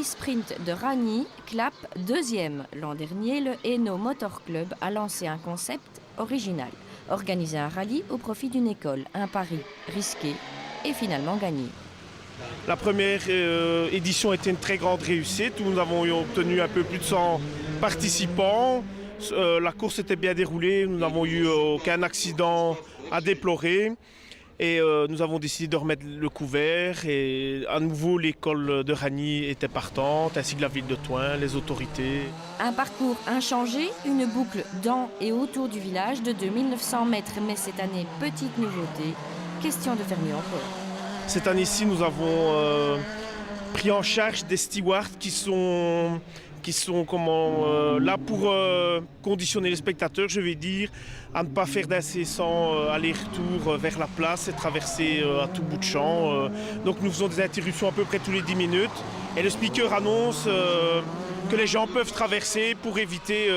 sprint de Ragny clappe deuxième. L'an dernier, le Hainaut Motor Club a lancé un concept original. Organiser un rallye au profit d'une école, un pari risqué et finalement gagné. La première édition était une très grande réussite. Nous avons obtenu un peu plus de 100 participants. La course était bien déroulée. Nous n'avons eu aucun accident à déplorer. Et nous avons décidé de remettre le couvert. Et à nouveau, l'école de Ragny était partante, ainsi que la ville de Thoin, les autorités. Un parcours inchangé, une boucle dans et autour du village de 2900 mètres. Mais cette année, petite nouveauté, question de faire mieux encore. Cette année-ci, nous avons pris en charge des stewards qui sont là pour conditionner les spectateurs, je vais dire, à ne pas faire d'incessants aller-retour vers la place et traverser à tout bout de champ. Donc nous faisons des interruptions à peu près tous les 10 minutes et le speaker annonce que les gens peuvent traverser pour éviter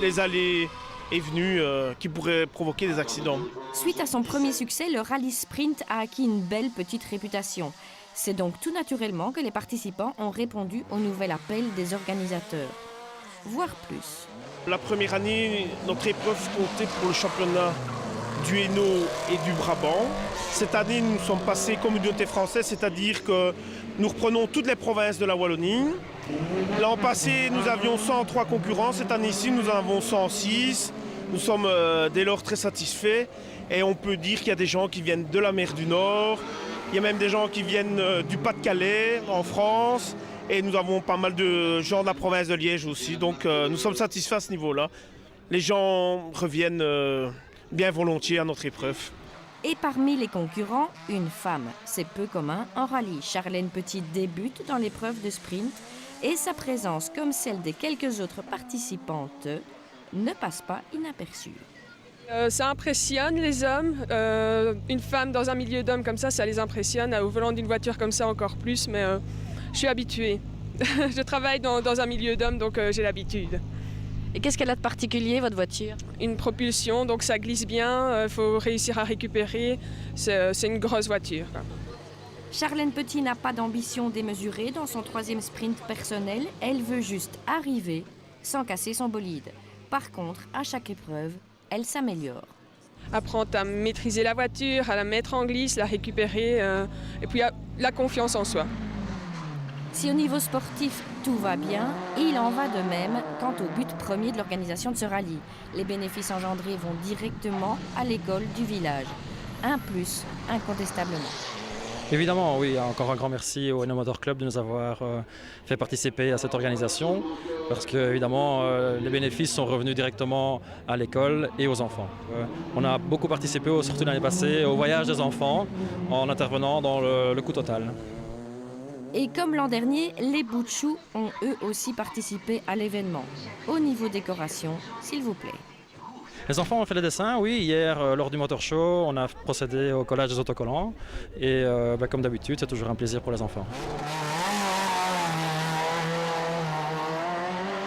les allées et venues qui pourraient provoquer des accidents. Suite à son premier succès, le rallye sprint a acquis une belle petite réputation. C'est donc tout naturellement que les participants ont répondu au nouvel appel des organisateurs. Voire plus. La première année, notre épreuve comptait pour le championnat du Hainaut et du Brabant. Cette année, nous sommes passés communauté française, c'est-à-dire que nous reprenons toutes les provinces de la Wallonie. L'an passé, nous avions 103 concurrents. Cette année-ci, nous en avons 106. Nous sommes dès lors très satisfaits et on peut dire qu'il y a des gens qui viennent de la mer du Nord, il y a même des gens qui viennent du Pas-de-Calais en France et nous avons pas mal de gens de la province de Liège aussi, donc nous sommes satisfaits à ce niveau-là. Les gens reviennent bien volontiers à notre épreuve. Et parmi les concurrents, une femme. C'est peu commun en rallye. Charlène Petit débute dans l'épreuve de sprint et sa présence, comme celle des quelques autres participantes, ne passe pas inaperçue. Ça impressionne les hommes. Une femme dans un milieu d'hommes comme ça les impressionne. Au volant d'une voiture comme ça encore plus, mais je suis habituée. Je travaille dans un milieu d'hommes, donc j'ai l'habitude. Et qu'est-ce qu'elle a de particulier, votre voiture? Une propulsion, donc ça glisse bien, il faut réussir à récupérer. C'est une grosse voiture, quoi. Charlène Petit n'a pas d'ambition démesurée dans son troisième sprint personnel. Elle veut juste arriver sans casser son bolide. Par contre, à chaque épreuve, elle s'améliore. Apprendre à maîtriser la voiture, à la mettre en glisse, la récupérer, et puis la confiance en soi. Si au niveau sportif, tout va bien, il en va de même quant au but premier de l'organisation de ce rallye. Les bénéfices engendrés vont directement à l'école du village. Un plus, incontestablement. Évidemment, oui, encore un grand merci au Hainaut Motor Club de nous avoir fait participer à cette organisation parce que, évidemment, les bénéfices sont revenus directement à l'école et aux enfants. On a beaucoup participé, surtout l'année passée, au voyage des enfants en intervenant dans le coût total. Et comme l'an dernier, les bouts de choux ont eux aussi participé à l'événement. Au niveau décoration, s'il vous plaît. Les enfants ont fait les dessins, oui. Hier, lors du Motor Show, on a procédé au collage des autocollants. Et comme d'habitude, c'est toujours un plaisir pour les enfants.